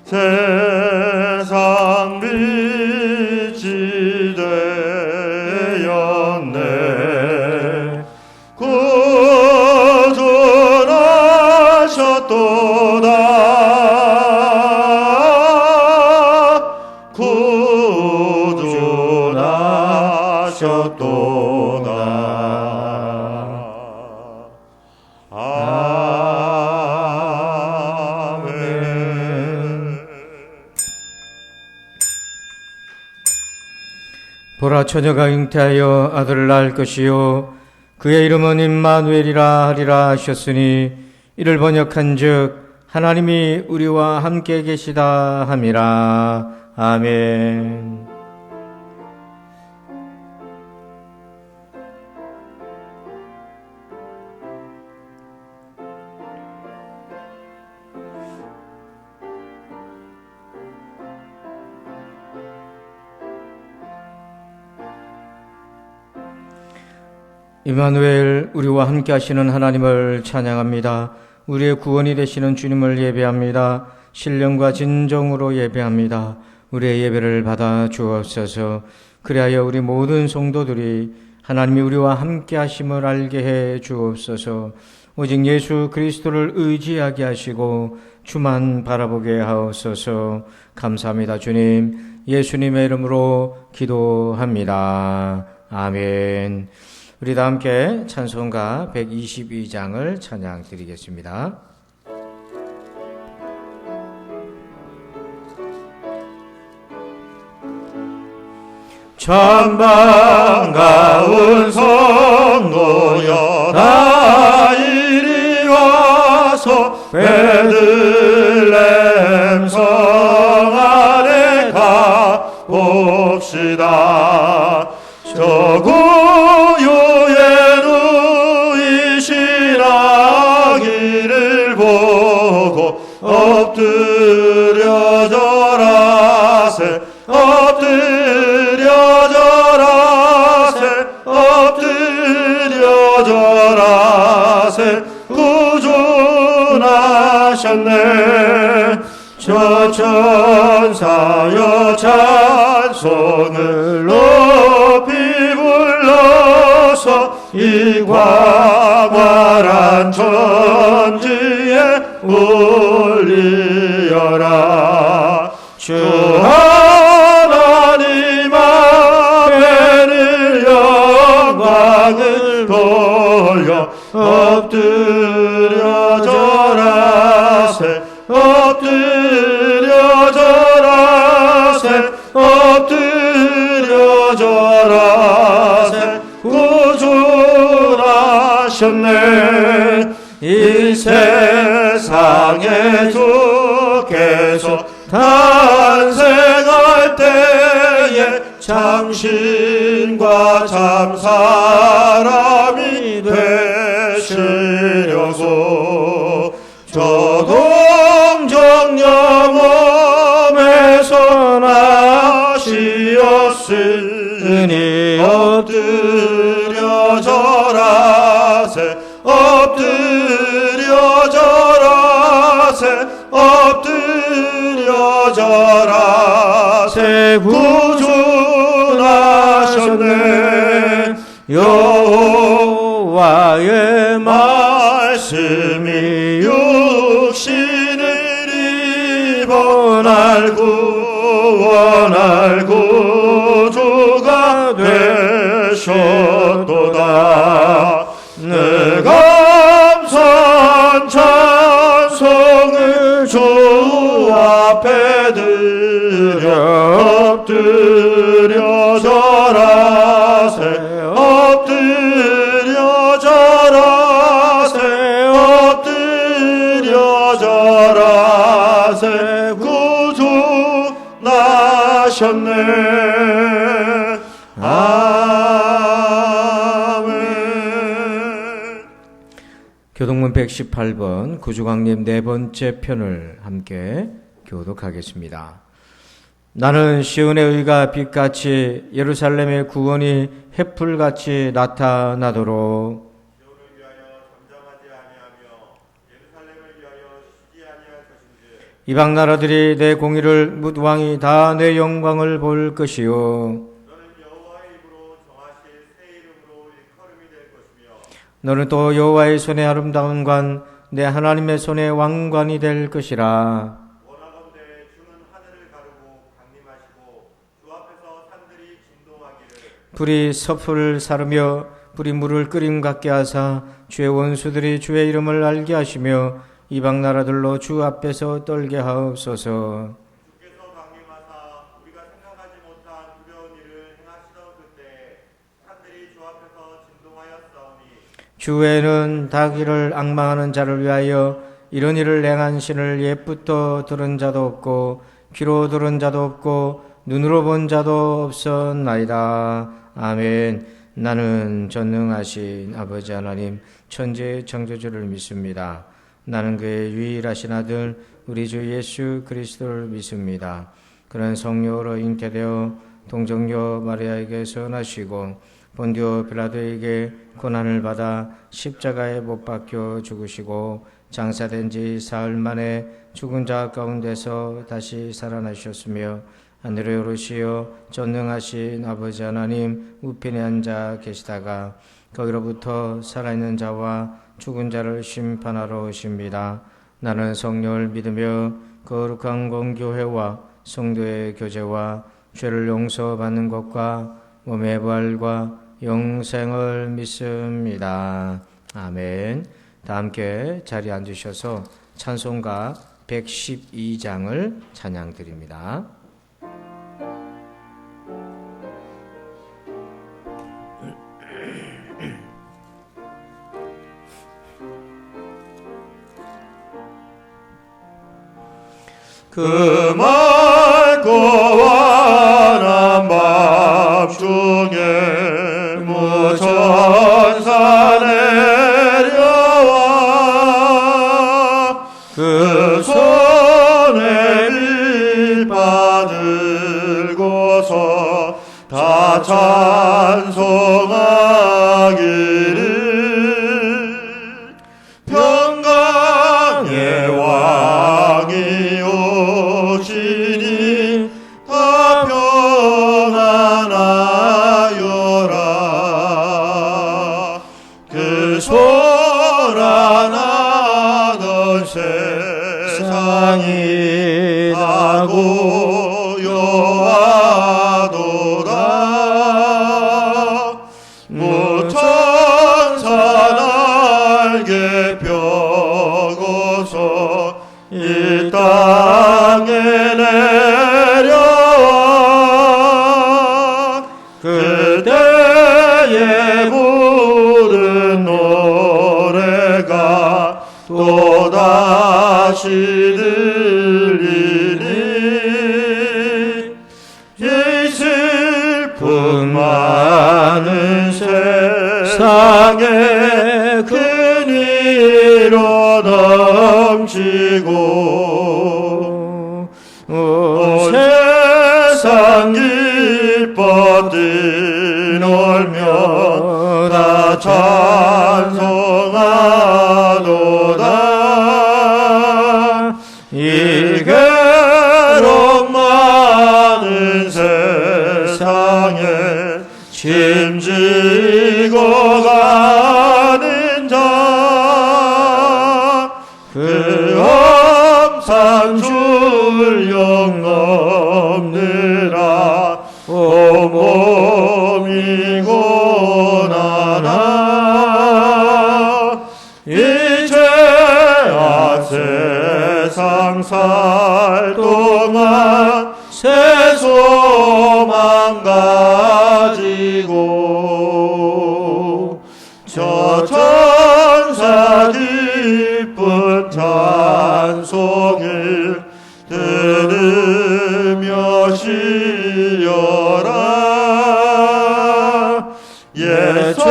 세상 빛이 되었네. 구원하셨도다. 구원하셨도다. 보라, 처녀가 잉태하여 아들을 낳을 것이요 그의 이름은 임마누엘이라 하리라 하셨으니 이를 번역한즉 하나님이 우리와 함께 계시다 함이라. 아멘. 임마누엘, 우리와 함께 하시는 하나님을 찬양합니다. 우리의 구원이 되시는 주님을 예배합니다. 신령과 진정으로 예배합니다. 우리의 예배를 받아 주옵소서. 그리하여 우리 모든 성도들이 하나님이 우리와 함께 하심을 알게 해 주옵소서. 오직 예수 그리스도를 의지하게 하시고 주만 바라보게 하옵소서. 감사합니다. 주님, 예수님의 이름으로 기도합니다. 아멘. 우리 다 함께 찬송가 122장을 찬양 드리겠습니다. 참 반가운 성도여, 다 이리 와서 베들레헴 성 안에 가봅시다. 저 고요에 누이신 아기를 보고 엎드려 절하세, 엎드려 절하세, 엎드려 절하세. 구주나셨네. 저 천사여 찬송을 높이 불러서 이 광활한 천지에 울리어라. 주 하나님 앞에는 영광을 돌려 엎드려 절하세, 엎드려 절하세, 엎드려 절하세. 구주나셨네. 이 세상에 주께서 탄생할 때에 참신과 참사람이 되시려고 저 동정녀 몸에서 나시었으니 엎드려 절하세, 엎드려 절하세, 엎드려 절하세. 구주나셨네. 여호와의 말씀이 육신을 입어 날 구원할 구주가 되셨도다. 내 감사한 찬송을 주 앞에 드려 엎드려 절하세, 엎드려 절하세, 엎드려 절하세. 구주나셨네. 아멘. 교동문 118번 구주광님 네 번째 편을 함께 교독하겠습니다. 나는 시온의 의가 빛같이 예루살렘의 구원이 햇불같이 나타나도록 시온을 위하여 잠잠하지 아니하며 예루살렘을 위하여 쉬지 아니할 것인지 이방 나라들이 내 공의를 묻 왕이 다 내 영광을 볼 것이요 너는 여호와의 입으로 정하실 새 이름으로 일컬음이 될 것이며 너는 또 여호와의 손의 아름다운 관 내 하나님의 손의 왕관이 될 것이라. 원하건대 주는 하늘을 가르고 강림하시고 주 앞에서 산들이 진동하기를 불이 섭을 사르며 불이 물을 끓임 같게 하사 주의 원수들이 주의 이름을 알게 하시며 이방 나라들로 주 앞에서 떨게 하옵소서. 주께서 강림하사 우리가 생각하지 못한 두려운 일을 행하시던 그때 산들이 주 앞에서 진동하였사오니 주 외에는 다기를 앙망하는 자를 위하여 이런 일을 행한 신을 옛부터 들은 자도 없고 귀로 들은 자도 없고 눈으로 본 자도 없었나이다. 아멘. 나는 전능하신 아버지 하나님 천지의 창조주를 믿습니다. 나는 그의 유일하신 아들 우리 주 예수 그리스도를 믿습니다. 그는 성령으로 잉태되어 동정녀 마리아에게 선하시고 본디오 빌라도에게 고난을 받아 십자가에 못 박혀 죽으시고 장사된 지 사흘 만에 죽은 자 가운데서 다시 살아나셨으며 하늘에 오르시어 전능하신 아버지 하나님 우편에 앉아 계시다가 거기로부터 살아있는 자와 죽은 자를 심판하러 오십니다. 나는 성령을 믿으며 거룩한 공교회와 성도의 교제와 죄를 용서받는 것과 몸의 부활과 영생을 믿습니다. 아멘. 다 함께 자리에 앉으셔서 찬송가 112장을 찬양드립니다. 그 맑고 환한 밤 중에 무천사 내려와 그 손에 빌바 들고서 다 찬송하기를 평강의 왕이 오시니 다 평안하여라. 그 소란하던 세상이 다 고요하도다. 무천사 날개 펴고서 이 땅에 내려와 그때에 부른 노래가 또다시 들리니 이 슬픔 많은 세상에 근위로 넘치고 온 세상 기뻐 뛰놀며 다 찬송하도다. 이 괴로움 많은 세상에 짐지고 가는 자 그 엄산 줄령 넘느라 온몸이 고난하 이제야 세상 살 동안 새 소망 가지고 저 천사 기쁜 찬송을 들으며 쉬어라. 예천지에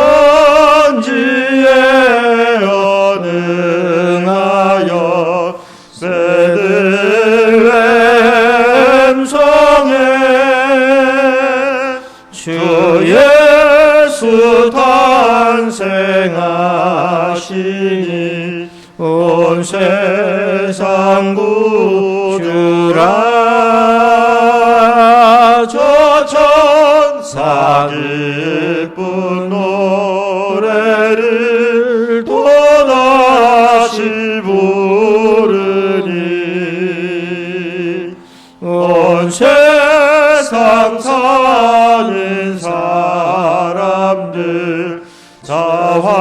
언능하여 베들레헴 성에 주 예수 탄생하시니 온 세상 주라 저 천사 기쁜 노래를 또다시 부르니 온 세상 사는 사람들 자화답하여다.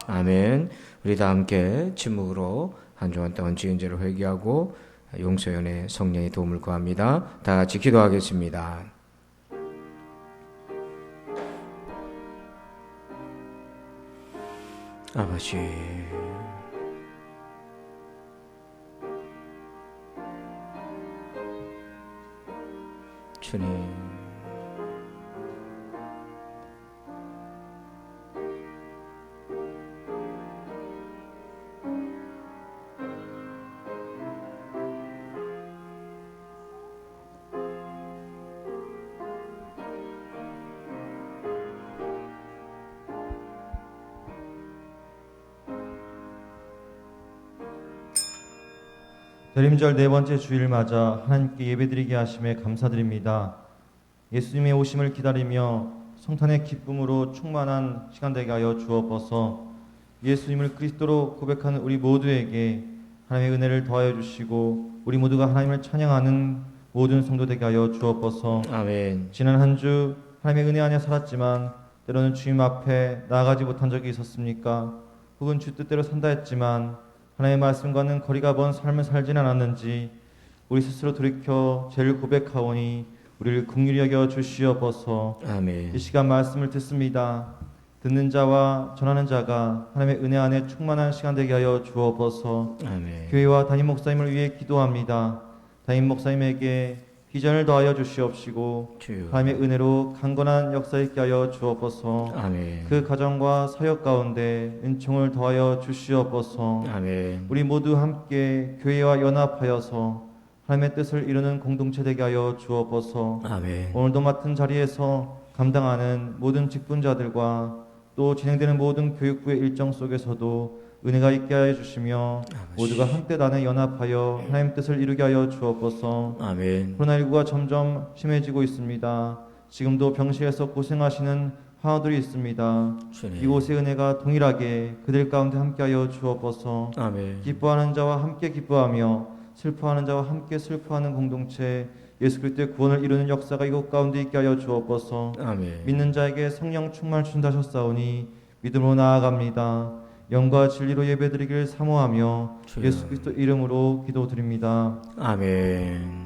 아멘. 우리 다 함께 침묵으로 한 주간 동안 지은 죄를 회개하고 용서연의 성령의 도움을 구합니다. 다 같이 기도하겠습니다. 아버지, 주님, 대림절 네 번째 주일 맞아 하나님께 예배드리게 하심에 감사드립니다. 예수님의 오심을 기다리며 성탄의 기쁨으로 충만한 시간 되게 하여 주옵소서. 예수님을 그리스도로 고백하는 우리 모두에게 하나님의 은혜를 더하여 주시고 우리 모두가 하나님을 찬양하는 모든 성도 되게 하여 주옵소서. 아멘. 지난 한 주 하나님의 은혜 안에 살았지만 때로는 주님 앞에 나아가지 못한 적이 있었습니까? 혹은 주 뜻대로 산다 했지만 하나님의 말씀과는 거리가 먼 삶을 살진 않았는지 우리 스스로 돌이켜 죄를 고백하오니 우리를 긍휼히 여겨 주시옵소서. 아멘. 이 시간 말씀을 듣습니다. 듣는 자와 전하는 자가 하나님의 은혜 안에 충만한 시간 되게 하여 주옵소서. 아멘. 교회와 담임 목사님을 위해 기도합니다. 담임 목사님에게 비전을 더하여 주시옵시고 주여. 하나님의 은혜로 강건한 역사 있게 하여 주옵소서. 아멘. 그 가정과 사역 가운데 은총을 더하여 주시옵소서. 아멘. 우리 모두 함께 교회와 연합하여서 하나님의 뜻을 이루는 공동체 되게 하여 주옵소서. 아멘. 오늘도 맡은 자리에서 감당하는 모든 직분자들과 또 진행되는 모든 교육부의 일정 속에서도 은혜가 있게 하여 주시며 모두가 한때 단에 연합하여 하나님 뜻을 이루게 하여 주옵소서. 아멘. 코로나19가 점점 심해지고 있습니다. 지금도 병실에서 고생하시는 환우들이 있습니다. 주님. 이곳의 은혜가 동일하게 그들 가운데 함께하여 주옵소서. 아멘. 기뻐하는 자와 함께 기뻐하며 슬퍼하는 자와 함께 슬퍼하는 공동체 예수 그리스도의 구원을 이루는 역사가 이곳 가운데 있게 하여 주옵소서. 아멘. 믿는 자에게 성령 충만을 주신다 하셨사오니 믿음으로 나아갑니다. 영과 진리로 예배드리기를 사모하며 주여. 예수 그리스도 이름으로 기도드립니다. 아멘.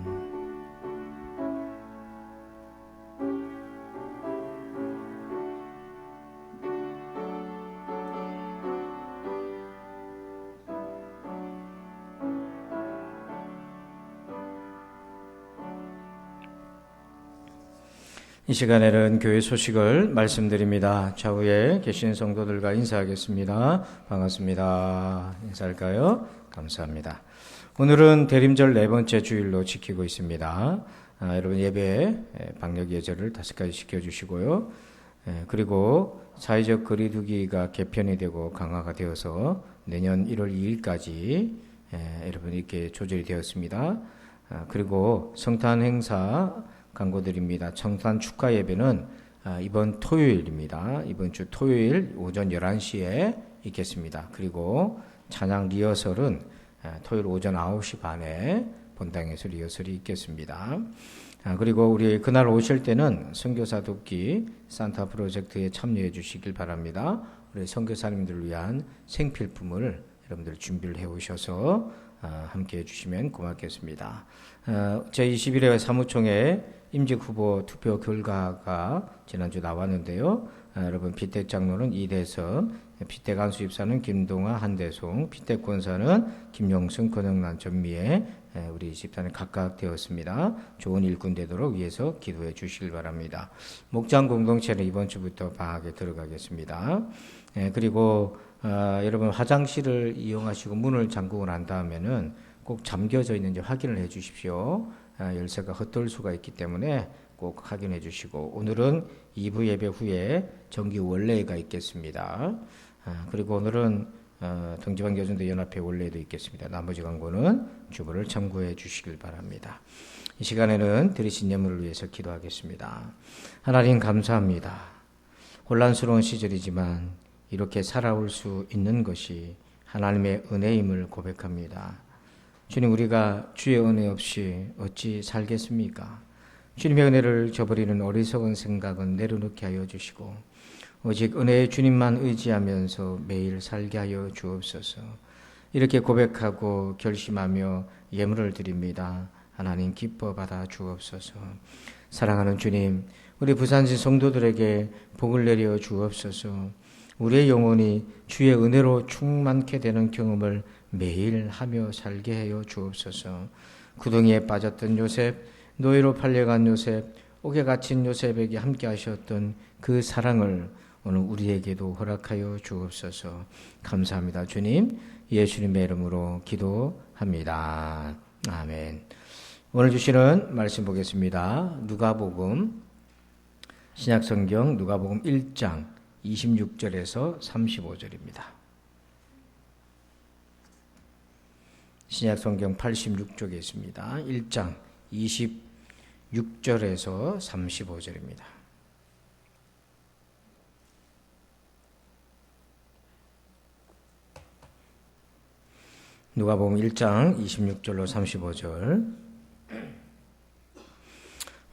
이 시간에는 교회 소식을 말씀드립니다. 좌우에 계신 성도들과 인사하겠습니다. 반갑습니다. 인사할까요? 감사합니다. 오늘은 대림절 네 번째 주일로 지키고 있습니다. 여러분 예배 방역 예절을 5가지 지켜주시고요. 그리고 사회적 거리두기가 개편이 되고 강화가 되어서 내년 1월 2일까지 여러분 이렇게 조절이 되었습니다. 그리고 성탄 행사 광고드립니다. 성탄 축하 예배는 이번 토요일입니다. 이번 주 토요일 오전 11시에 있겠습니다. 그리고 찬양 리허설은 토요일 오전 9시 반에 본당에서 리허설이 있겠습니다. 그리고 우리 그날 오실 때는 선교사 돕기 산타 프로젝트에 참여해 주시길 바랍니다. 우리 선교사님들을 위한 생필품을 여러분들 준비를 해 오셔서 함께 해주시면 고맙겠습니다. 제21회 사무총회 임직 후보 투표 결과가 지난주 나왔는데요. 여러분 피택 장로는 이대선, 피택 안수 입사는 김동아, 한대송, 피택 권사는 김용승, 권영란, 전미애 우리 집단이 각각 되었습니다. 좋은 일꾼 되도록 위해서 기도해 주시길 바랍니다. 목장 공동체는 이번 주부터 방학에 들어가겠습니다. 그리고 여러분 화장실을 이용하시고 문을 잠그고 난 다음에는 꼭 잠겨져 있는지 확인을 해 주십시오. 열쇠가 헛돌 수가 있기 때문에 꼭 확인해 주시고 오늘은 2부 예배 후에 정기 원례가 있겠습니다. 그리고 오늘은 동지방교전도 연합회 원래도 있겠습니다. 나머지 광고는 주보를 참고해 주시길 바랍니다. 이 시간에는 드리신 예물을 위해서 기도하겠습니다. 하나님 감사합니다. 혼란스러운 시절이지만 이렇게 살아올 수 있는 것이 하나님의 은혜임을 고백합니다. 주님, 우리가 주의 은혜 없이 어찌 살겠습니까? 주님의 은혜를 저버리는 어리석은 생각은 내려놓게 하여 주시고 오직 은혜의 주님만 의지하면서 매일 살게 하여 주옵소서. 이렇게 고백하고 결심하며 예물을 드립니다. 하나님 기뻐 받아 주옵소서. 사랑하는 주님, 우리 부산시 성도들에게 복을 내려 주옵소서. 우리의 영혼이 주의 은혜로 충만케 되는 경험을 매일 하며 살게 하여 주옵소서. 구덩이에 빠졌던 요셉, 노예로 팔려간 요셉, 옥에 갇힌 요셉에게 함께 하셨던 그 사랑을 오늘 우리에게도 허락하여 주옵소서. 감사합니다. 주님, 예수님의 이름으로 기도합니다. 아멘. 오늘 주시는 말씀 보겠습니다. 누가복음, 신약성경 누가복음 1장 26절에서 35절입니다. 신약성경 86쪽에 있습니다. 1장 26절에서 35절입니다. 누가복음 1장 26절로 35절.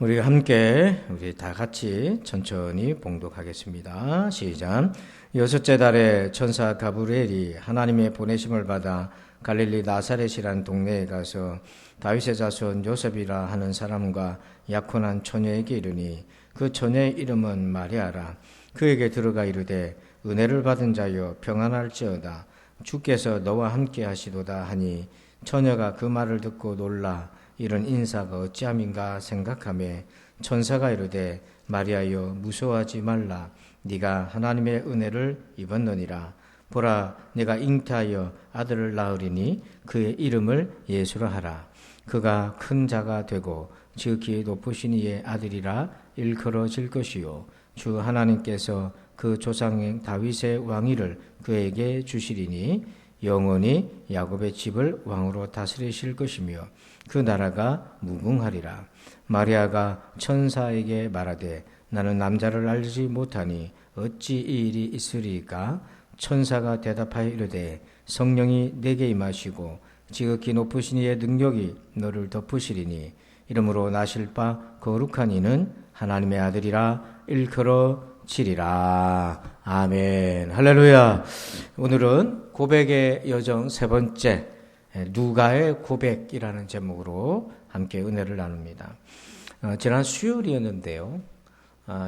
우리가 함께 우리 다 같이 천천히 봉독하겠습니다. 시작. 여섯째 달에 천사 가브리엘이 하나님의 보내심을 받아 갈릴리 나사렛이란 동네에 가서 다윗의 자손 요셉이라 하는 사람과 약혼한 처녀에게 이르니 그 처녀의 이름은 마리아라. 그에게 들어가 이르되 은혜를 받은 자여 평안할지어다. 주께서 너와 함께 하시도다 하니 처녀가 그 말을 듣고 놀라 이런 인사가 어찌함인가 생각하며 천사가 이르되 마리아여 무서워하지 말라. 네가 하나님의 은혜를 입었느니라. 보라, 내가 잉태하여 아들을 낳으리니 그의 이름을 예수라 하라. 그가 큰 자가 되고 지극히 높으신 이의 아들이라 일컬어질 것이요 주 하나님께서 그 조상 다윗의 왕위를 그에게 주시리니 영원히 야곱의 집을 왕으로 다스리실 것이며 그 나라가 무궁하리라. 마리아가 천사에게 말하되 나는 남자를 알지 못하니 어찌 이 일이 있으리까? 천사가 대답하여 이르되 성령이 내게 임하시고 지극히 높으신 이의 능력이 너를 덮으시리니 이러므로 나실 바 거룩한 이는 하나님의 아들이라 일컬어지리라. 아멘. 할렐루야. 오늘은 고백의 여정 세 번째, 누가의 고백이라는 제목으로 함께 은혜를 나눕니다. 지난 수요일이었는데요.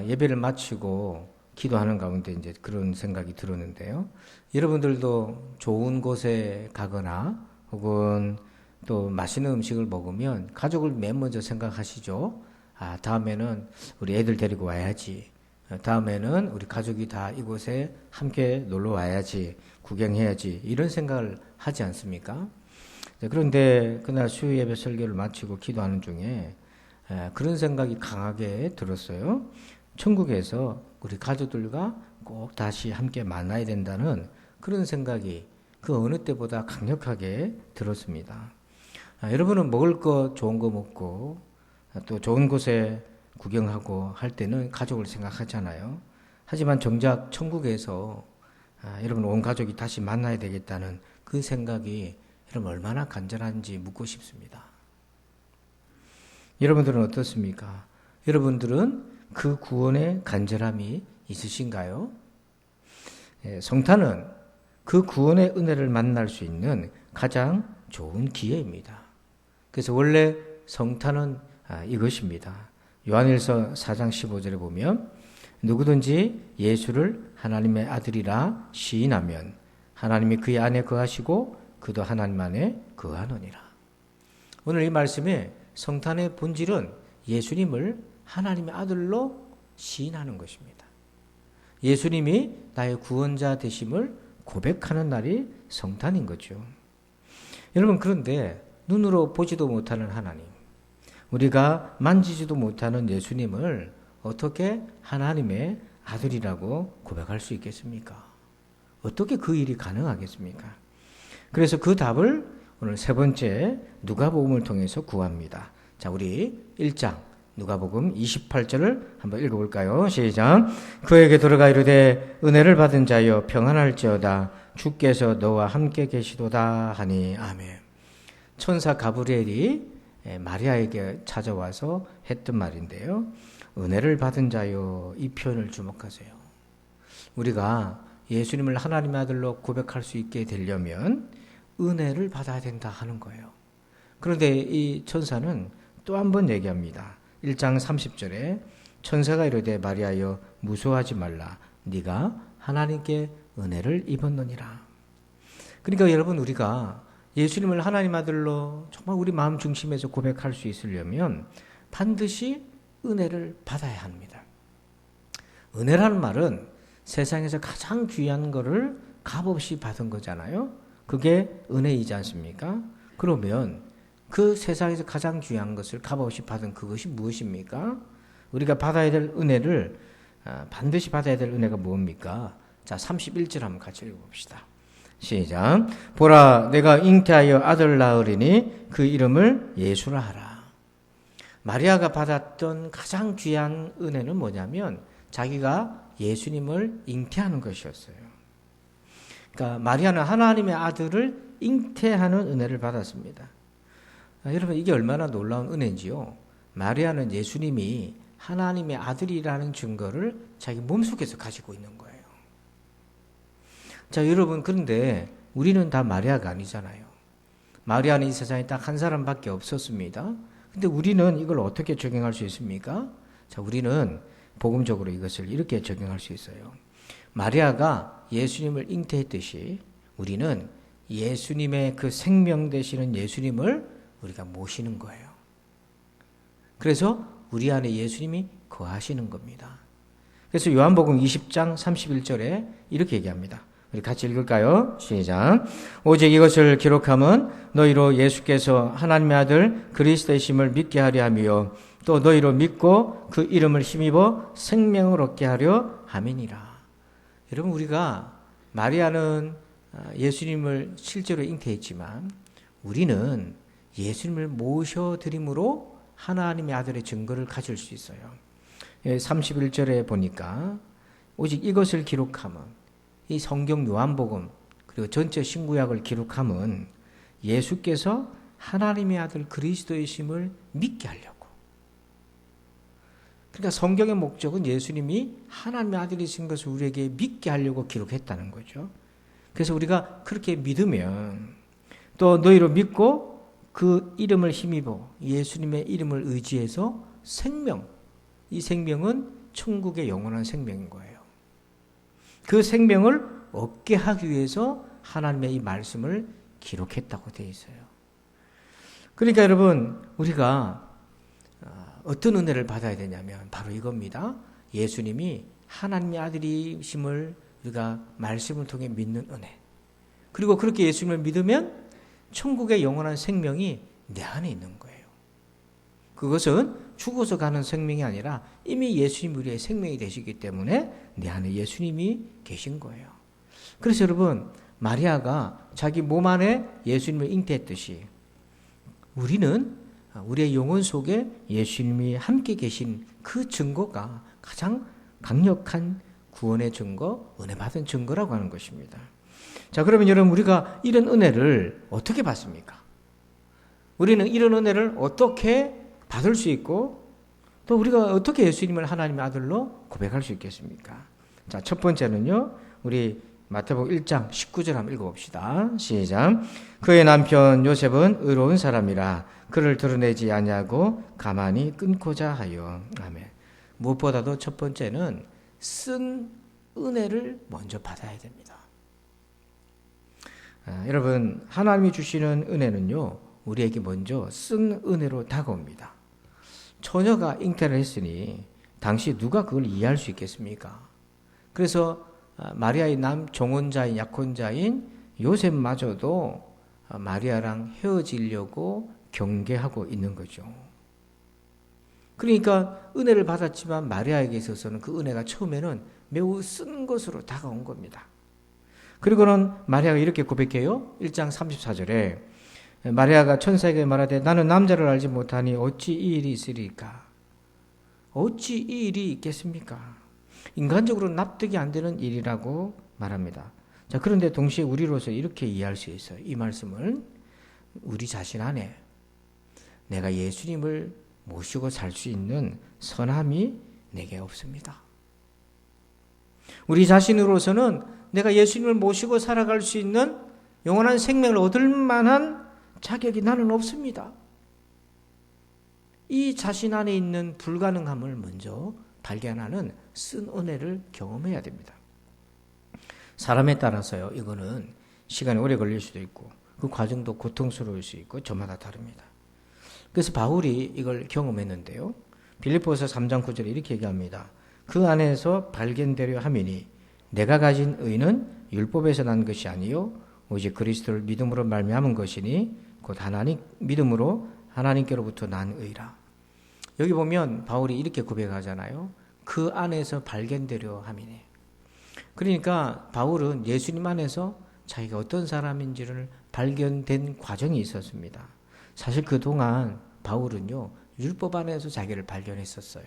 예배를 마치고 기도하는 가운데 이제 그런 생각이 들었는데요. 여러분들도 좋은 곳에 가거나 혹은 또 맛있는 음식을 먹으면 가족을 맨 먼저 생각하시죠. 다음에는 우리 애들 데리고 와야지. 다음에는 우리 가족이 다 이곳에 함께 놀러 와야지. 구경해야지. 이런 생각을 하지 않습니까? 그런데 그날 수요 예배 설교를 마치고 기도하는 중에 그런 생각이 강하게 들었어요. 천국에서 우리 가족들과 꼭 다시 함께 만나야 된다는 그런 생각이 그 어느 때보다 강력하게 들었습니다. 여러분은 먹을 거 좋은 거 먹고 또 좋은 곳에 구경하고 할 때는 가족을 생각하잖아요. 하지만 정작 천국에서 여러분 온 가족이 다시 만나야 되겠다는 그 생각이 여러분 얼마나 간절한지 묻고 싶습니다. 여러분들은 어떻습니까? 여러분들은 그 구원의 간절함이 있으신가요? 성탄은 그 구원의 은혜를 만날 수 있는 가장 좋은 기회입니다. 그래서 원래 성탄은 이것입니다. 요한일서 4장 15절에 보면 누구든지 예수를 하나님의 아들이라 시인하면 하나님이 그의 안에 거하시고 그도 하나님 안에 거하느니라. 오늘 이 말씀에 성탄의 본질은 예수님을 하나님의 아들로 시인하는 것입니다. 예수님이 나의 구원자 되심을 고백하는 날이 성탄인 거죠. 여러분, 그런데 눈으로 보지도 못하는 하나님, 우리가 만지지도 못하는 예수님을 어떻게 하나님의 아들이라고 고백할 수 있겠습니까? 어떻게 그 일이 가능하겠습니까? 그래서 그 답을 오늘 세 번째 누가복음을 통해서 구합니다. 자, 우리 1장 누가복음 28절을 한번 읽어볼까요? 시작. 그에게 들어가 이르되 은혜를 받은 자여 평안할지어다 주께서 너와 함께 계시도다 하니. 아멘. 천사 가브리엘이 마리아에게 찾아와서 했던 말인데요. 은혜를 받은 자여, 이 표현을 주목하세요. 우리가 예수님을 하나님의 아들로 고백할 수 있게 되려면 은혜를 받아야 된다 하는 거예요. 그런데 이 천사는 또 한 번 얘기합니다. 1장 30절에 천사가 이르되 마리아여 무서워하지 말라 네가 하나님께 은혜를 입었느니라. 그러니까 여러분, 우리가 예수님을 하나님 아들로 정말 우리 마음 중심에서 고백할 수 있으려면 반드시 은혜를 받아야 합니다. 은혜라는 말은 세상에서 가장 귀한 거를 값없이 받은 거잖아요. 그게 은혜이지 않습니까? 그러면 그 세상에서 가장 귀한 것을 값없이 받은 그것이 무엇입니까? 우리가 받아야 될 은혜를, 반드시 받아야 될 은혜가 뭡니까? 자, 31절 한번 같이 읽어봅시다. 시작. 보라, 내가 잉태하여 아들 낳으리니 그 이름을 예수라 하라. 마리아가 받았던 가장 귀한 은혜는 뭐냐면 자기가 예수님을 잉태하는 것이었어요. 그러니까 마리아는 하나님의 아들을 잉태하는 은혜를 받았습니다. 여러분, 이게 얼마나 놀라운 은혜인지요. 마리아는 예수님이 하나님의 아들이라는 증거를 자기 몸속에서 가지고 있는 거예요. 자, 여러분, 그런데 우리는 다 마리아가 아니잖아요. 마리아는 이 세상에 딱 한 사람밖에 없었습니다. 근데 우리는 이걸 어떻게 적용할 수 있습니까? 자, 우리는 복음적으로 이것을 이렇게 적용할 수 있어요. 마리아가 예수님을 잉태했듯이 우리는 예수님의 그 생명 되시는 예수님을 우리가 모시는 거예요. 그래서 우리 안에 예수님이 거하시는 겁니다. 그래서 요한복음 20장 31절에 이렇게 얘기합니다. 우리 같이 읽을까요? 시작. 오직 이것을 기록함은 너희로 예수께서 하나님의 아들 그리스도이심을 믿게 하려 함이요 또 너희로 믿고 그 이름을 힘입어 생명을 얻게 하려 함이니라. 여러분, 우리가 마리아는 예수님을 실제로 잉태했지만 우리는 예수님을 모셔드림으로 하나님의 아들의 증거를 가질 수 있어요. 31절에 보니까 오직 이것을 기록함은, 이 성경 요한복음 그리고 전체 신구약을 기록함은 예수께서 하나님의 아들 그리스도이심을 믿게 하려고. 그러니까 성경의 목적은 예수님이 하나님의 아들이신 것을 우리에게 믿게 하려고 기록했다는 거죠. 그래서 우리가 그렇게 믿으면 또 너희로 믿고 그 이름을 힘입어 예수님의 이름을 의지해서 생명, 이 생명은 천국의 영원한 생명인 거예요. 그 생명을 얻게 하기 위해서 하나님의 이 말씀을 기록했다고 되어 있어요. 그러니까 여러분, 우리가 어떤 은혜를 받아야 되냐면 바로 이겁니다. 예수님이 하나님의 아들이심을 우리가 말씀을 통해 믿는 은혜. 그리고 그렇게 예수님을 믿으면 천국의 영원한 생명이 내 안에 있는 거예요. 그것은 죽어서 가는 생명이 아니라 이미 예수님이 우리의 생명이 되시기 때문에 내 안에 예수님이 계신 거예요. 그래서 여러분, 마리아가 자기 몸 안에 예수님을 잉태했듯이 우리는 우리의 영혼 속에 예수님이 함께 계신 그 증거가 가장 강력한 구원의 증거, 은혜 받은 증거라고 하는 것입니다. 자, 그러면 여러분, 우리가 이런 은혜를 어떻게 받습니까? 우리는 이런 은혜를 어떻게 받을 수 있고 또 우리가 어떻게 예수님을 하나님의 아들로 고백할 수 있겠습니까? 자, 첫 번째는요, 우리 마태복음 1장 19절 한번 읽어봅시다. 시작. 그의 남편 요셉은 의로운 사람이라 그를 드러내지 아니하고 가만히 끊고자 하여. 아멘. 무엇보다도 첫 번째는 쓴 은혜를 먼저 받아야 됩니다. 여러분, 하나님이 주시는 은혜는요, 우리에게 먼저 쓴 은혜로 다가옵니다. 처녀가 잉태를 했으니 당시 누가 그걸 이해할 수 있겠습니까? 그래서 마리아의 남 정혼자인 약혼자인 요셉마저도 마리아랑 헤어지려고 경계하고 있는 거죠. 그러니까 은혜를 받았지만 마리아에게 있어서는 그 은혜가 처음에는 매우 쓴 것으로 다가온 겁니다. 그리고는 마리아가 이렇게 고백해요. 1장 34절에 마리아가 천사에게 말하되 나는 남자를 알지 못하니 어찌 이 일이 있으리까? 어찌 이 일이 있겠습니까? 인간적으로 납득이 안 되는 일이라고 말합니다. 자, 그런데 동시에 우리로서 이렇게 이해할 수 있어요. 이 말씀을 우리 자신 안에 내가 예수님을 모시고 살 수 있는 선함이 내게 없습니다. 우리 자신으로서는 내가 예수님을 모시고 살아갈 수 있는 영원한 생명을 얻을 만한 자격이 나는 없습니다. 이 자신 안에 있는 불가능함을 먼저 발견하는 쓴 은혜를 경험해야 됩니다. 사람에 따라서요, 이거는 시간이 오래 걸릴 수도 있고 그 과정도 고통스러울 수 있고 저마다 다릅니다. 그래서 바울이 이걸 경험했는데요. 빌립보서 3장 9절에 이렇게 얘기합니다. 그 안에서 발견되려 함이니 내가 가진 의는 율법에서 난 것이 아니요 오직 그리스도를 믿음으로 말미암은 것이니 곧 하나님 믿음으로 하나님께로부터 난 의라. 여기 보면 바울이 이렇게 고백하잖아요. 그 안에서 발견되려 함이니. 그러니까 바울은 예수님 안에서 자기가 어떤 사람인지를 발견된 과정이 있었습니다. 사실 그동안 바울은요, 율법 안에서 자기를 발견했었어요.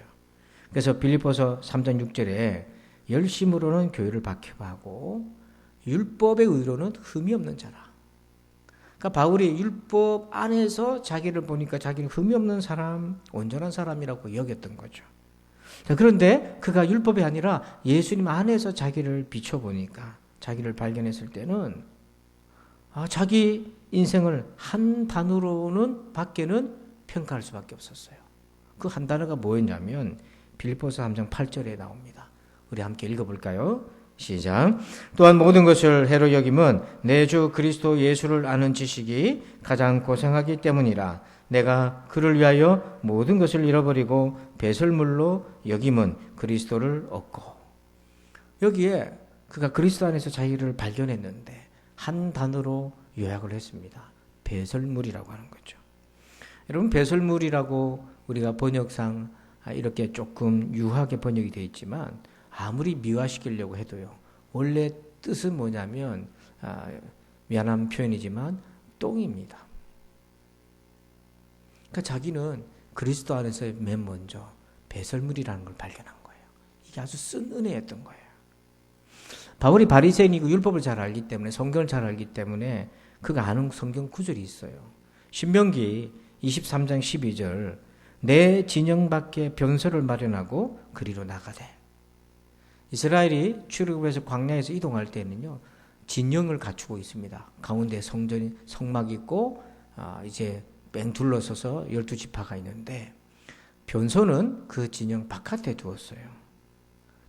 그래서 빌립보서 3장 6절에 열심으로는 교회를 박해하고 율법의 의로는 흠이 없는 자라. 그러니까 바울이 율법 안에서 자기를 보니까 자기는 흠이 없는 사람, 온전한 사람이라고 여겼던 거죠. 자, 그런데 그가 율법이 아니라 예수님 안에서 자기를 비춰보니까, 자기를 발견했을 때는 자기 인생을 한 단어로는 밖에는 평가할 수밖에 없었어요. 그 한 단어가 뭐였냐면 빌립보서 3장 8절에 나옵니다. 우리 함께 읽어볼까요? 시작. 또한 모든 것을 해로 여김은 내 주 그리스도 예수를 아는 지식이 가장 고생하기 때문이라. 내가 그를 위하여 모든 것을 잃어버리고 배설물로 여김은 그리스도를 얻고. 여기에 그가 그리스도 안에서 자기를 발견했는데 한 단어로 요약을 했습니다. 배설물이라고 하는 거죠. 여러분, 배설물이라고 우리가 번역상 이렇게 조금 유하게 번역이 되어 있지만 아무리 미화시키려고 해도요, 원래 뜻은 뭐냐면 미안한 표현이지만 똥입니다. 그러니까 자기는 그리스도 안에서 맨 먼저 배설물이라는 걸 발견한 거예요. 이게 아주 쓴 은혜였던 거예요. 바울이 바리새인이고 율법을 잘 알기 때문에, 성경을 잘 알기 때문에 그가 아는 성경 구절이 있어요. 신명기 23장 12절 내 진영 밖에 변소를 마련하고 그리로 나가되. 이스라엘이 출애굽해서 광야에서 이동할 때는요, 진영을 갖추고 있습니다. 가운데 성전이 성막이 있고 이제 뺑 둘러서서 12지파가 있는데 변소는 그 진영 바깥에 두었어요.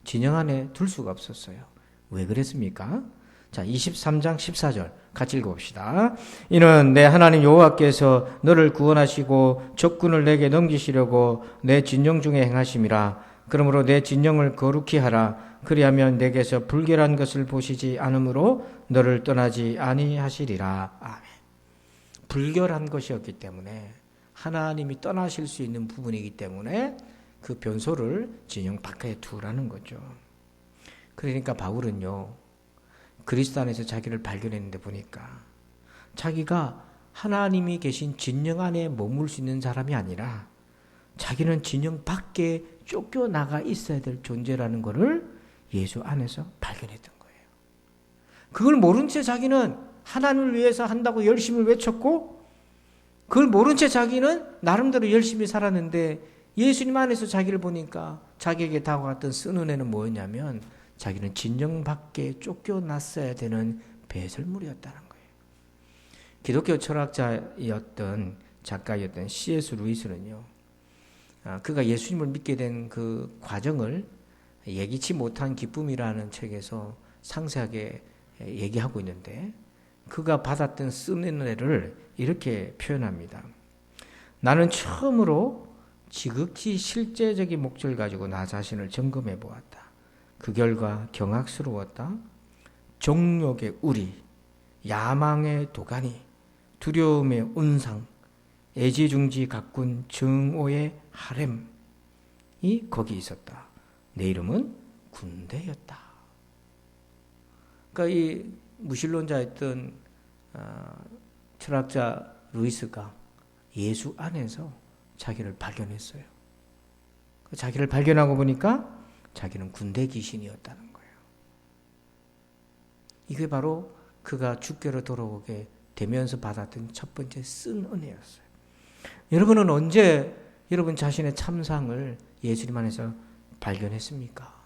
진영 안에 둘 수가 없었어요. 왜 그랬습니까? 자, 23장 14절 같이 읽어봅시다. 이는 내 하나님 여호와께서 너를 구원하시고 적군을 내게 넘기시려고 내 진영 중에 행하심이라. 그러므로 내 진영을 거룩히 하라. 그리하면 내게서 불결한 것을 보시지 않으므로 너를 떠나지 아니하시리라. 아멘. 불결한 것이었기 때문에, 하나님이 떠나실 수 있는 부분이기 때문에 그 변소를 진영 밖에 두라는 거죠. 그러니까 바울은요, 그리스도 안에서 자기를 발견했는데 보니까 자기가 하나님이 계신 진영 안에 머물 수 있는 사람이 아니라 자기는 진영 밖에 쫓겨나가 있어야 될 존재라는 것을 예수 안에서 발견했던 거예요. 그걸 모른 채 자기는 하나님을 위해서 한다고 열심히 외쳤고, 그걸 모른 채 자기는 나름대로 열심히 살았는데 예수님 안에서 자기를 보니까 자기에게 다가왔던 쓴 은혜는 뭐였냐면 자기는 진영 밖에 쫓겨났어야 되는 배설물이었다는 거예요. 기독교 철학자였던 작가였던 C.S. 루이스는요, 그가 예수님을 믿게 된 그 과정을 예기치 못한 기쁨이라는 책에서 상세하게 얘기하고 있는데, 그가 받았던 쓴 은혜를 이렇게 표현합니다. 나는 처음으로 지극히 실제적인 목적을 가지고 나 자신을 점검해 보았다. 그 결과 경악스러웠다. 정욕의 우리, 야망의 도가니, 두려움의 온상, 애지중지 가꾼 정오의 하렘이 거기 있었다. 내 이름은 군대였다. 그러니까 이 무신론자였던 철학자 루이스가 예수 안에서 자기를 발견했어요. 자기를 발견하고 보니까 자기는 군대 귀신이었다는 거예요. 이게 바로 그가 주께로 돌아오게 되면서 받았던 첫 번째 쓴 은혜였어요. 여러분은 언제 여러분 자신의 참상을 예수님 안에서 발견했습니까?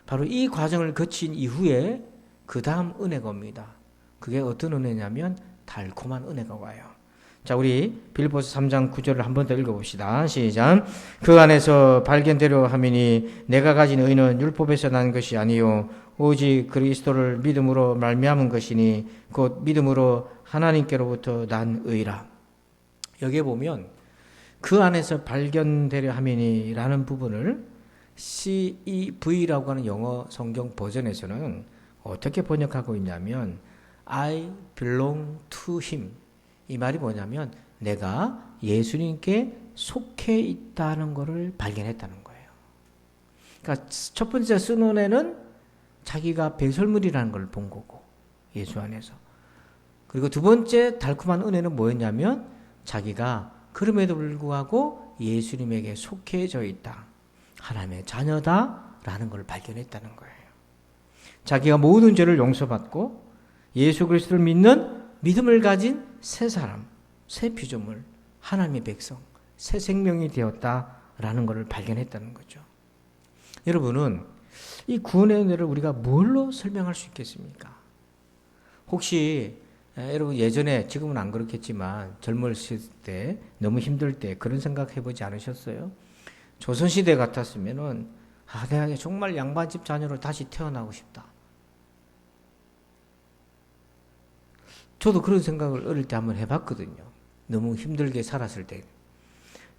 바로 이 과정을 거친 이후에 그 다음 은혜가 옵니다. 그게 어떤 은혜냐면 달콤한 은혜가 와요. 자, 우리 빌립보서 3장 9절을 한 번 더 읽어봅시다. 시작. 그 안에서 발견되려 함이니 내가 가진 의는 율법에서 난 것이 아니요 오직 그리스도를 믿음으로 말미암은 것이니 곧 믿음으로 하나님께로부터 난 의라. 여기에 보면 그 안에서 발견되려 함이니라는 부분을 CEV라고 하는 영어 성경 버전에서는 어떻게 번역하고 있냐면 I belong to him. 이 말이 뭐냐면 내가 예수님께 속해 있다는 것을 발견했다는 거예요. 그러니까 첫 번째 쓴 은혜는 자기가 배설물이라는 걸 본 거고 예수 안에서. 그리고 두 번째 달콤한 은혜는 뭐였냐면 자기가 그럼에도 불구하고 예수님에게 속해져 있다. 하나님의 자녀다라는 걸 발견했다는 거예요. 자기가 모든 죄를 용서받고 예수 그리스도를 믿는 믿음을 가진 새 사람, 새 피조물, 하나님의 백성, 새 생명이 되었다라는 것을 발견했다는 거죠. 여러분은 이 구원의 은혜를 우리가 뭘로 설명할 수 있겠습니까? 혹시 여러분 예전에 지금은 안 그렇겠지만 젊었을 때 너무 힘들 때 그런 생각 해보지 않으셨어요? 조선시대 같았으면은 내가 정말 양반집 자녀로 다시 태어나고 싶다. 저도 그런 생각을 어릴 때 한번 해봤거든요. 너무 힘들게 살았을 때.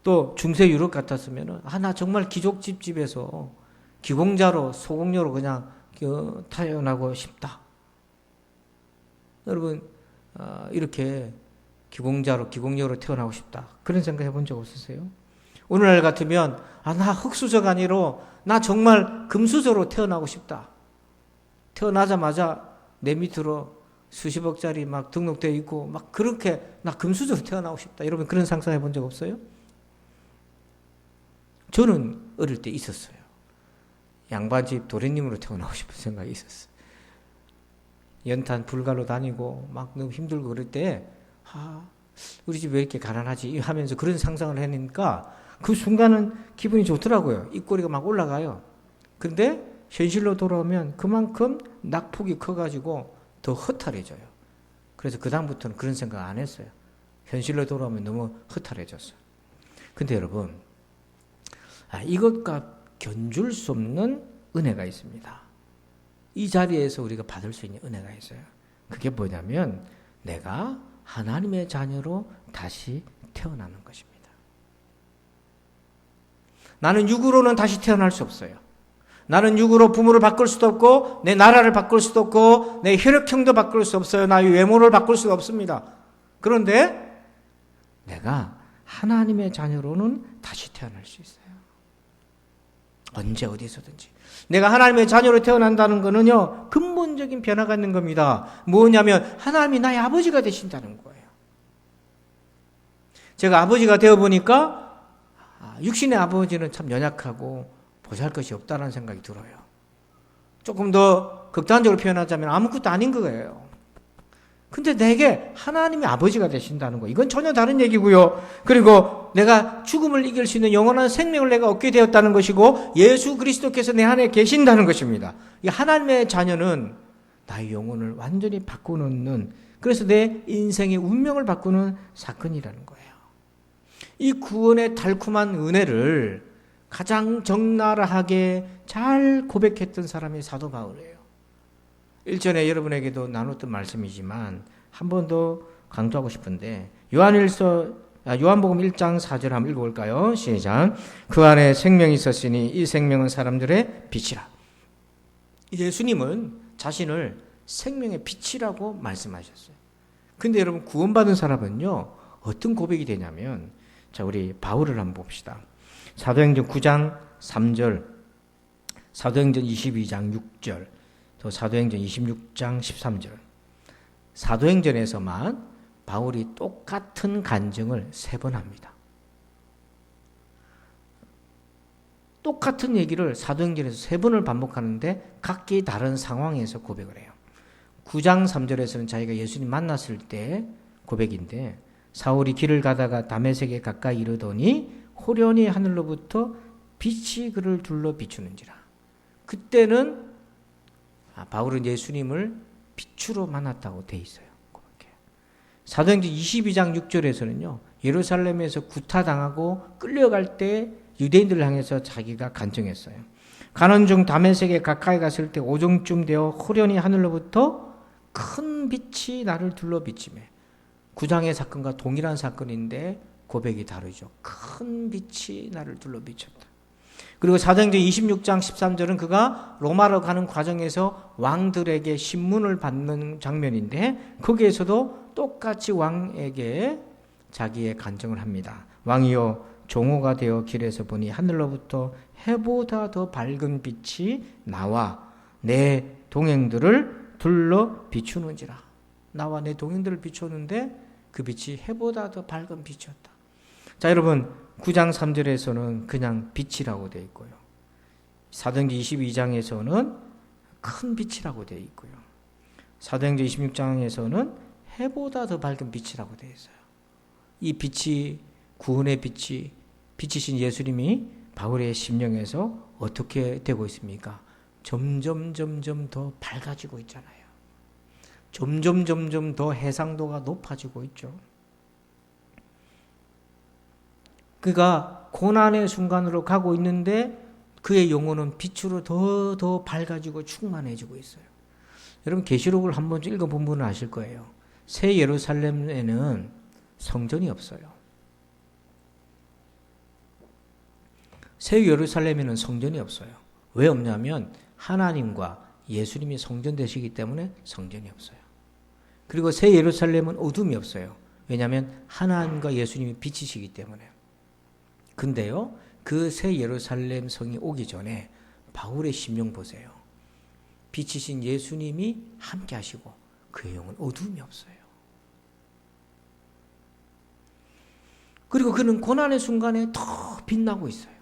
또 중세 유럽 같았으면은 나 정말 귀족집에서 기공자로 소공녀로 그냥 태어나고 싶다. 여러분 이렇게 기공녀로 태어나고 싶다. 그런 생각 해본 적 없으세요? 오늘날 같으면 나 흙수저가 아니라 나 정말 금수저로 태어나고 싶다. 태어나자마자 내 밑으로 수십억짜리 막 등록되어 있고 막 그렇게 나 금수저로 태어나고 싶다. 여러분 그런 상상 해본 적 없어요? 저는 어릴 때 있었어요. 양반집 도련님으로 태어나고 싶은 생각이 있었어요. 연탄 불가로 다니고 막 너무 힘들고 그럴 때 우리 집 왜 이렇게 가난하지 하면서 그런 상상을 하니까 그 순간은 기분이 좋더라고요. 입꼬리가 막 올라가요. 근데 현실로 돌아오면 그만큼 낙폭이 커가지고 더 허탈해져요. 그래서 그 다음부터는 그런 생각 안 했어요. 현실로 돌아오면 너무 허탈해졌어요. 근데 여러분 이것과 견줄 수 없는 은혜가 있습니다. 이 자리에서 우리가 받을 수 있는 은혜가 있어요. 그게 뭐냐면 내가 하나님의 자녀로 다시 태어나는 것입니다. 나는 육으로는 다시 태어날 수 없어요. 나는 육으로 부모를 바꿀 수도 없고 내 나라를 바꿀 수도 없고 내 혈액형도 바꿀 수 없어요. 나의 외모를 바꿀 수가 없습니다. 그런데 내가 하나님의 자녀로는 다시 태어날 수 있어요. 언제 어디서든지. 내가 하나님의 자녀로 태어난다는 것은요 근본적인 변화가 있는 겁니다. 뭐냐면 하나님이 나의 아버지가 되신다는 거예요. 제가 아버지가 되어보니까 육신의 아버지는 참 연약하고 보잘것이 없다는 생각이 들어요. 조금 더 극단적으로 표현하자면 아무것도 아닌 거예요. 근데 내게 하나님이 아버지가 되신다는 거, 이건 전혀 다른 얘기고요. 그리고 내가 죽음을 이길 수 있는 영원한 생명을 내가 얻게 되었다는 것이고 예수 그리스도께서 내 안에 계신다는 것입니다. 이 하나님의 자녀는 나의 영혼을 완전히 바꾸는, 그래서 내 인생의 운명을 바꾸는 사건이라는 거예요. 이 구원의 달콤한 은혜를 가장 적나라하게 잘 고백했던 사람이 사도 바울이에요. 일전에 여러분에게도 나눴던 말씀이지만 한 번 더 강조하고 싶은데 요한복음 1장 4절 한번 읽어볼까요? 시작. 그 안에 생명이 있었으니 이 생명은 사람들의 빛이라. 예수님은 자신을 생명의 빛이라고 말씀하셨어요. 근데 여러분 구원받은 사람은요 어떤 고백이 되냐면, 자 우리 바울을 한번 봅시다. 사도행전 9장 3절, 사도행전 22장 6절, 또 사도행전 26장 13절. 사도행전에서만 바울이 똑같은 간증을 3번 합니다. 똑같은 얘기를 사도행전에서 3번을 반복하는데 각기 다른 상황에서 고백을 해요. 9장 3절에서는 자기가 예수님 만났을 때 고백인데, 사울이 길을 가다가 다메섹에 가까이 이르더니 호련히 하늘로부터 빛이 그를 둘러 비추는지라. 그때는 바울은 예수님을 빛으로 만났다고 돼 있어요. 사도행전 22장 6절에서는요, 예루살렘에서 구타당하고 끌려갈 때 유대인들을 향해서 자기가 간증했어요. 가는 중 다메섹에 가까이 갔을 때 오정쯤 되어 호련히 하늘로부터 큰 빛이 나를 둘러 비치매. 9장의 사건과 동일한 사건인데 고백이 다르죠. 큰 빛이 나를 둘러 비쳤다. 그리고 사도행전 26장 13절은 그가 로마로 가는 과정에서 왕들에게 신문을 받는 장면인데, 거기에서도 똑같이 왕에게 자기의 간증을 합니다. 왕이여, 종호가 되어 길에서 보니 하늘로부터 해보다 더 밝은 빛이 나와 내 동행들을 둘러 비추는지라. 나와 내 동행들을 비추는데 그 빛이 해보다 더 밝은 빛이었다. 자, 여러분, 9장 3절에서는 그냥 빛이라고 되어 있고요. 사도행전 22장에서는 큰 빛이라고 되어 있고요. 사도행전 26장에서는 해보다 더 밝은 빛이라고 되어 있어요. 이 빛이, 구원의 빛이, 빛이신 예수님이 바울의 심령에서 어떻게 되고 있습니까? 점점 더 밝아지고 있잖아요. 점점 더 해상도가 높아지고 있죠. 그가 고난의 순간으로 가고 있는데 그의 영혼은 빛으로 더 밝아지고 충만해지고 있어요. 여러분, 계시록을 한번 읽어본 분은 아실 거예요. 새 예루살렘에는 성전이 없어요. 새 예루살렘에는 성전이 없어요. 왜 없냐면 하나님과 예수님이 성전 되시기 때문에 성전이 없어요. 그리고 새 예루살렘은 어둠이 없어요. 왜냐하면 하나님과 예수님이 빛이시기 때문에. 근데요, 그 새 예루살렘 성이 오기 전에 바울의 심령 보세요. 빛이신 예수님이 함께 하시고 그의 영은 어둠이 없어요. 그리고 그는 고난의 순간에 더 빛나고 있어요.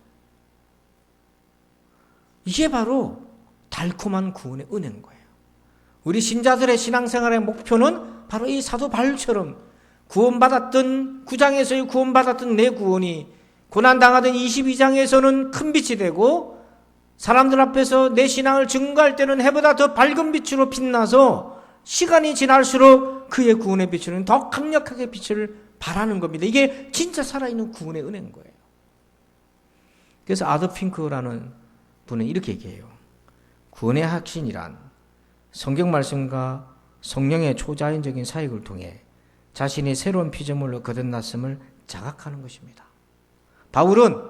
이게 바로 달콤한 구원의 은혜인 거예요. 우리 신자들의 신앙생활의 목표는 바로 이 사도 바울처럼 구원받았던 9장에서의 구원받았던 내 구원이 고난당하던 22장에서는 큰 빛이 되고, 사람들 앞에서 내 신앙을 증거할 때는 해보다 더 밝은 빛으로 빛나서 시간이 지날수록 그의 구원의 빛은 더 강력하게 빛을 발하는 겁니다. 이게 진짜 살아있는 구원의 은혜인 거예요. 그래서 아더 핑크라는 분은 이렇게 얘기해요. 구원의 확신이란 성경 말씀과 성령의 초자연적인 사역을 통해 자신이 새로운 피조물로 거듭났음을 자각하는 것입니다. 바울은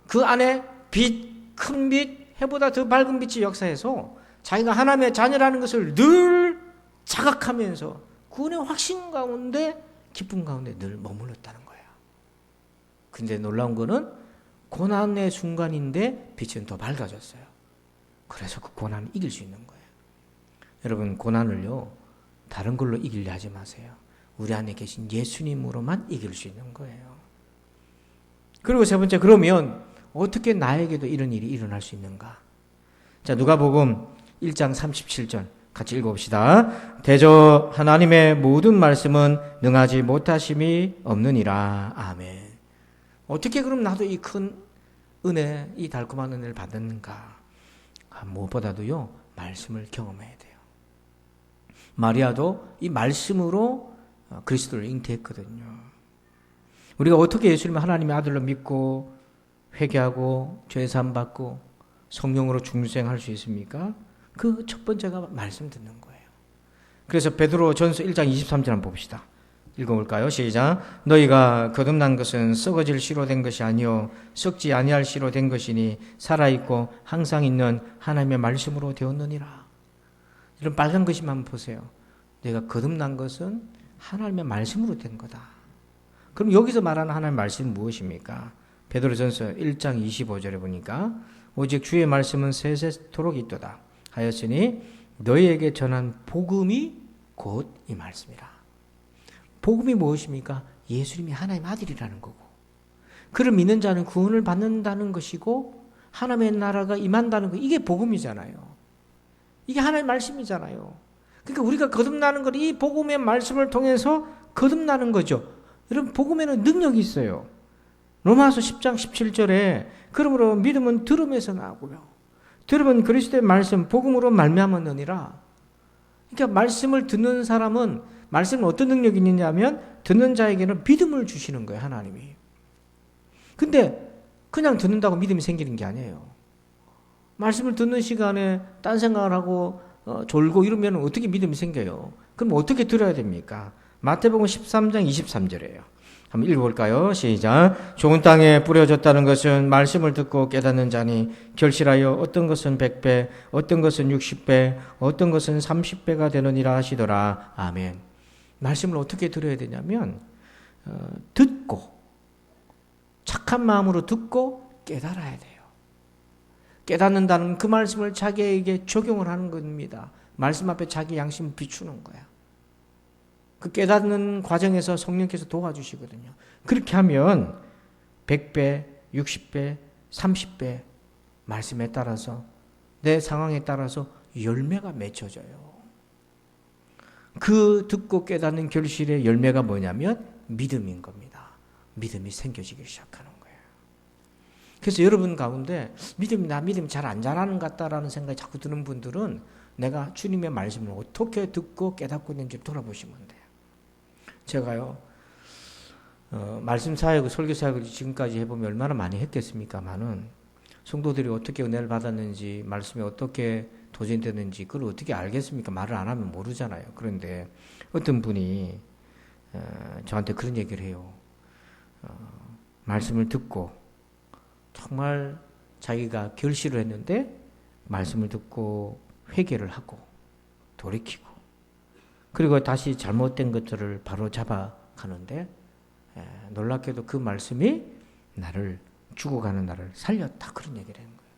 그 안에 빛, 큰 빛, 해보다 더 밝은 빛이 역사해서 자기가 하나님의 자녀라는 것을 늘 자각하면서 구원의 확신 가운데, 기쁨 가운데 늘 머물렀다는 거예요. 근데 놀라운 거는 고난의 순간인데 빛은 더 밝아졌어요. 그래서 그 고난을 이길 수 있는 거예요. 여러분, 고난을요, 다른 걸로 이기려 하지 마세요. 우리 안에 계신 예수님으로만 이길 수 있는 거예요. 그리고 세 번째, 그러면 어떻게 나에게도 이런 일이 일어날 수 있는가? 자, 누가복음 1장 37절 같이 읽어봅시다. 대저 하나님의 모든 말씀은 능하지 못하심이 없느니라. 아멘. 어떻게 그럼 나도 이 큰 은혜, 이 달콤한 은혜를 받는가? 무엇보다도요, 말씀을 경험해야 돼요. 마리아도 이 말씀으로 그리스도를 잉태했거든요. 우리가 어떻게 예수님을 하나님의 아들로 믿고 회개하고 죄사함 받고 성령으로 중생할 수 있습니까? 그 첫 번째가 말씀 듣는 거예요. 그래서 베드로 전서 1장 23절 한번 봅시다. 읽어볼까요? 시작. 너희가 거듭난 것은 썩어질 씨로 된 것이 아니요 썩지 아니할 씨로 된 것이니 살아있고 항상 있는 하나님의 말씀으로 되었느니라. 이런 빨간 것만 한번 보세요. 내가 거듭난 것은 하나님의 말씀으로 된 거다. 그럼 여기서 말하는 하나님의 말씀은 무엇입니까? 베드로전서 1장 25절에 보니까 오직 주의 말씀은 세세토록 있도다 하였으니 너희에게 전한 복음이 곧 이 말씀이라. 복음이 무엇입니까? 예수님이 하나님의 아들이라는 거고, 그를 믿는 자는 구원을 받는다는 것이고 하나님의 나라가 임한다는 거, 이게 복음이잖아요. 이게 하나님의 말씀이잖아요. 그러니까 우리가 거듭나는 것, 이 복음의 말씀을 통해서 거듭나는 거죠. 여러분, 복음에는 능력이 있어요. 로마서 10장 17절에 그러므로 믿음은 들음에서 나오고요, 들음은 그리스도의 말씀 복음으로 말미암았느니라. 그러니까 말씀을 듣는 사람은, 말씀은 어떤 능력이 있느냐면 듣는 자에게는 믿음을 주시는 거예요, 하나님이. 근데 그냥 듣는다고 믿음이 생기는 게 아니에요. 말씀을 듣는 시간에 딴 생각을 하고 졸고 이러면 어떻게 믿음이 생겨요? 그럼 어떻게 들어야 됩니까? 마태복음 13장 23절이에요. 한번 읽어볼까요? 시작. 좋은 땅에 뿌려졌다는 것은 말씀을 듣고 깨닫는 자니 결실하여 어떤 것은 100배, 어떤 것은 60배, 어떤 것은 30배가 되느니라 하시더라. 아멘. 말씀을 어떻게 들어야 되냐면 듣고, 착한 마음으로 듣고 깨달아야 돼요. 깨닫는다는 그 말씀을 자기에게 적용을 하는 겁니다. 말씀 앞에 자기 양심을 비추는 거야. 그 깨닫는 과정에서 성령께서 도와주시거든요. 그렇게 하면 100배, 60배, 30배 말씀에 따라서, 내 상황에 따라서 열매가 맺혀져요. 그 듣고 깨닫는 결실의 열매가 뭐냐면 믿음인 겁니다. 믿음이 생겨지기 시작하는 거예요. 그래서 여러분 가운데 나 믿음 잘 안 자라는 것 같다라는 생각이 자꾸 드는 분들은 내가 주님의 말씀을 어떻게 듣고 깨닫고 있는지 돌아보시면 돼요. 제가요, 말씀 사역을, 설교 사역을 지금까지 해보면 얼마나 많이 했겠습니까만은, 성도들이 어떻게 은혜를 받았는지, 말씀이 어떻게 도전되는지 그걸 어떻게 알겠습니까? 말을 안 하면 모르잖아요. 그런데 어떤 분이 저한테 그런 얘기를 해요. 말씀을 듣고 정말 자기가 결실을 했는데 말씀을 듣고 회개를 하고 돌이키고, 그리고 다시 잘못된 것들을 바로 잡아가는데 놀랍게도 그 말씀이 나를, 죽어가는 나를 살렸다, 그런 얘기를 하는 거예요.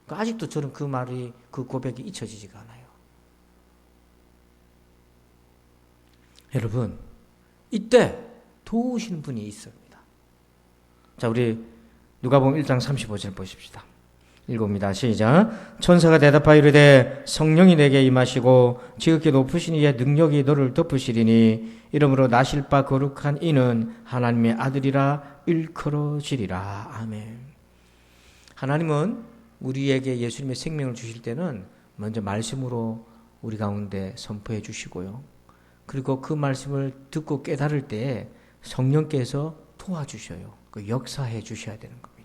그러니까 아직도 저는 그 말이, 그 고백이 잊혀지지가 않아요. 여러분, 이때 도우시는 분이 있습니다. 자, 우리 누가복음 1장 35절 보십시다. 읽어봅니다. 시작. 천사가 대답하여 이르되 성령이 내게 임하시고 지극히 높으신 이의 능력이 너를 덮으시리니 이러므로 나실 바 거룩한 이는 하나님의 아들이라 일컬어지리라. 아멘. 하나님은 우리에게 예수님의 생명을 주실 때는 먼저 말씀으로 우리 가운데 선포해 주시고요, 그리고 그 말씀을 듣고 깨달을 때 성령께서 도와주셔요. 그 역사해 주셔야 되는 겁니다.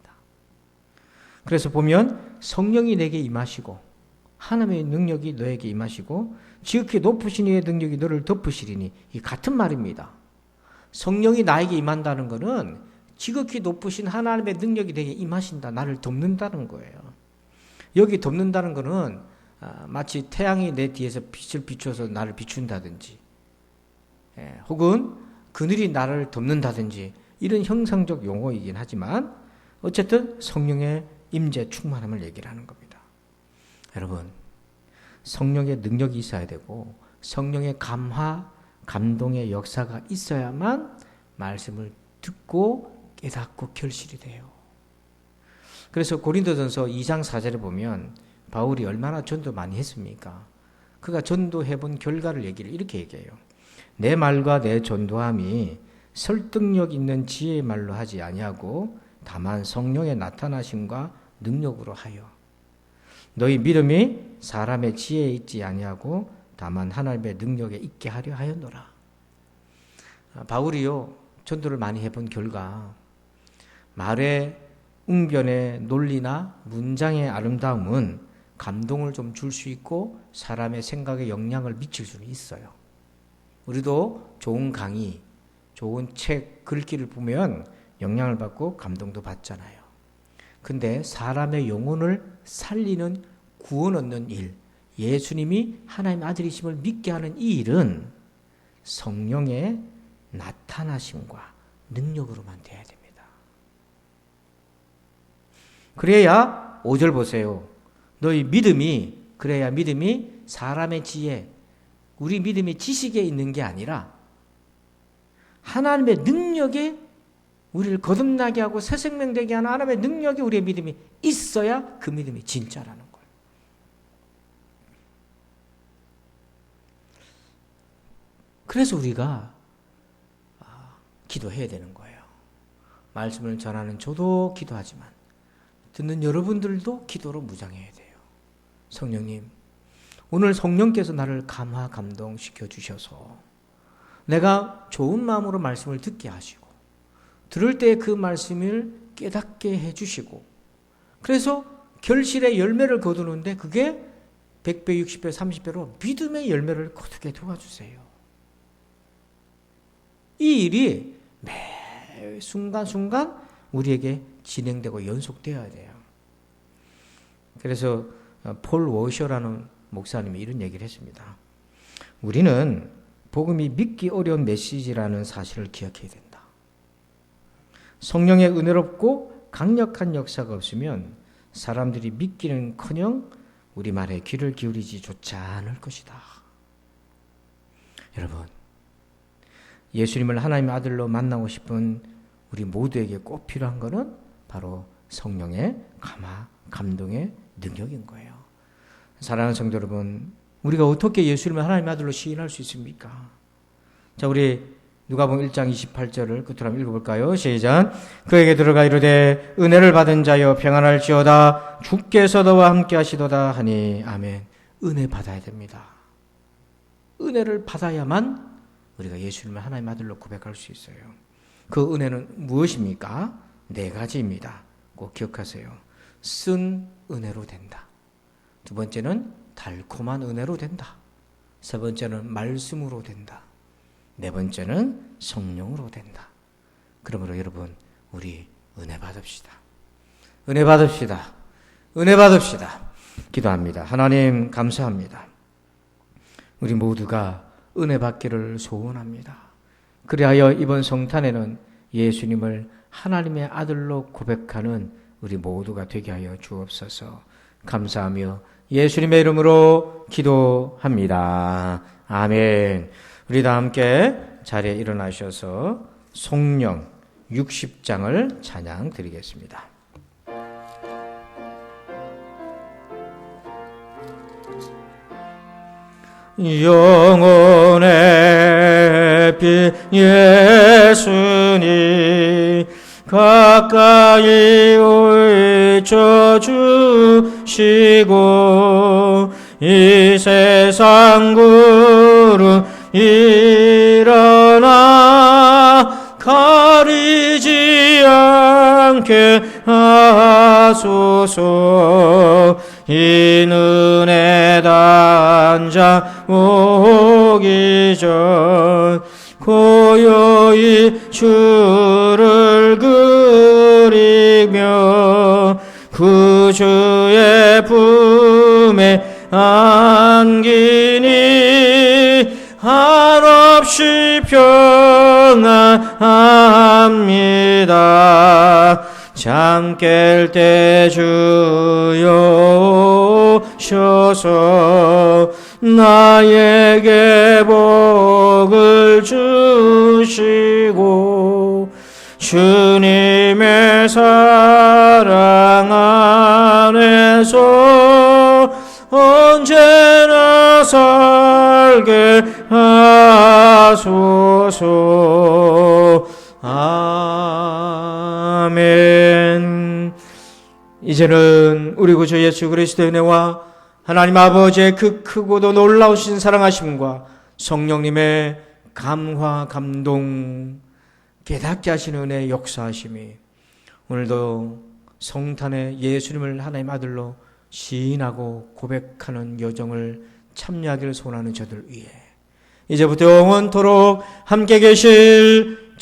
그래서 보면 성령이 내게 임하시고 하나님의 능력이 너에게 임하시고 지극히 높으신 이의 능력이 너를 덮으시리니, 이 같은 말입니다. 성령이 나에게 임한다는 것은 지극히 높으신 하나님의 능력이 내게 임하신다, 나를 덮는다는 거예요. 여기 덮는다는 것은 마치 태양이 내 뒤에서 빛을 비춰서 나를 비춘다든지, 혹은 그늘이 나를 덮는다든지, 이런 형상적 용어이긴 하지만 어쨌든 성령의 임재 충만함을 얘기를 하는 겁니다. 여러분, 성령의 능력이 있어야 되고 성령의 감화, 감동의 역사가 있어야만 말씀을 듣고 깨닫고 결실이 돼요. 그래서 고린도전서 2장 4절에 보면 바울이 얼마나 전도 많이 했습니까? 그가 전도해본 결과를 이렇게 얘기해요. 내 말과 내 전도함이 설득력 있는 지혜의 말로 하지 아니하고 다만 성령의 나타나심과 능력으로 하여, 너희 믿음이 사람의 지혜에 있지 아니하고 다만 하나님의 능력에 있게 하려 하였노라. 바울이요, 전도를 많이 해본 결과 말의 웅변의 논리나 문장의 아름다움은 감동을 좀 줄 수 있고 사람의 생각에 영향을 미칠 수는 있어요. 우리도 좋은 강의, 좋은 책, 글귀를 보면 영향을 받고 감동도 받잖아요. 근데 사람의 영혼을 살리는, 구원 얻는 일, 예수님이 하나님의 아들이심을 믿게 하는 이 일은 성령의 나타나심과 능력으로만 돼야 됩니다. 그래야 5절 보세요. 너희 믿음이, 그래야 믿음이 사람의 지혜, 우리 믿음의 지식에 있는 게 아니라 하나님의 능력에 우리를 거듭나게 하고 새 생명 되게 하는 하나님의 능력이 우리의 믿음이 있어야 그 믿음이 진짜라는 거예요. 그래서 우리가 기도해야 되는 거예요. 말씀을 전하는 저도 기도하지만 듣는 여러분들도 기도로 무장해야 돼요. 성령님, 오늘 성령께서 나를 감화 감동시켜 주셔서 내가 좋은 마음으로 말씀을 듣게 하시고 들을 때 그 말씀을 깨닫게 해주시고 그래서 결실의 열매를 거두는데 그게 100배, 60배, 30배로 믿음의 열매를 거두게 도와주세요. 이 일이 매 순간순간 우리에게 진행되고 연속되어야 돼요. 그래서 폴 워셔라는 목사님이 이런 얘기를 했습니다. 우리는 복음이 믿기 어려운 메시지라는 사실을 기억해야 된다. 성령의 은혜롭고 강력한 역사가 없으면 사람들이 믿기는커녕 우리 말에 귀를 기울이지조차 않을 것이다. 여러분, 예수님을 하나님의 아들로 만나고 싶은 우리 모두에게 꼭 필요한 것은 바로 성령의 감화, 감동의 능력인 거예요. 사랑하는 성도 여러분, 우리가 어떻게 예수님을 하나님의 아들로 시인할 수 있습니까? 자, 우리 누가복음 1장 28절을 끝으로 한번 읽어볼까요? 시작. 그에게 들어가 이르되 은혜를 받은 자여 평안할지어다 주께서 너와 함께 하시도다 하니 아멘. 은혜 받아야 됩니다. 은혜를 받아야만 우리가 예수님을 하나님의 아들로 고백할 수 있어요. 그 은혜는 무엇입니까? 4가지입니다. 꼭 기억하세요. 쓴 은혜로 된다. 두 번째는 달콤한 은혜로 된다. 세 번째는 말씀으로 된다. 네 번째는 성령으로 된다. 그러므로 여러분, 우리 은혜 받읍시다. 은혜 받읍시다. 은혜 받읍시다. 기도합니다. 하나님 감사합니다. 우리 모두가 은혜 받기를 소원합니다. 그리하여 이번 성탄에는 예수님을 하나님의 아들로 고백하는 우리 모두가 되게 하여 주옵소서. 감사하며 예수님의 이름으로 기도합니다. 아멘. 우리 다 함께 자리에 일어나셔서 송령 60장을 찬양 드리겠습니다. 영혼의 빛 예수님 가까이 오이쳐 주시고 이 세상 구름 일어나 가리지 않게 하소서. 이 눈에 단자 오기 전 고요히 주를 그리며 그 주의 품에 안기니 한없이 평안합니다. 잠 깰 때 주여 오셔서 나에게 복을 주시고 주님의 사랑 안에서 언제나 살게 하소서. 아멘. 이제는 우리 구주 예수 그리스도의 은혜와 하나님 아버지의 그 크고도 놀라우신 사랑하심과 성령님의 감화 감동 깨닫게 하시는 은혜의 역사하심이 오늘도 성탄에 예수님을 하나님 아들로 시인하고 고백하는 여정을 참여하기를 소원하는 저들 위해 이제부터 영원토록 함께 계실지어다.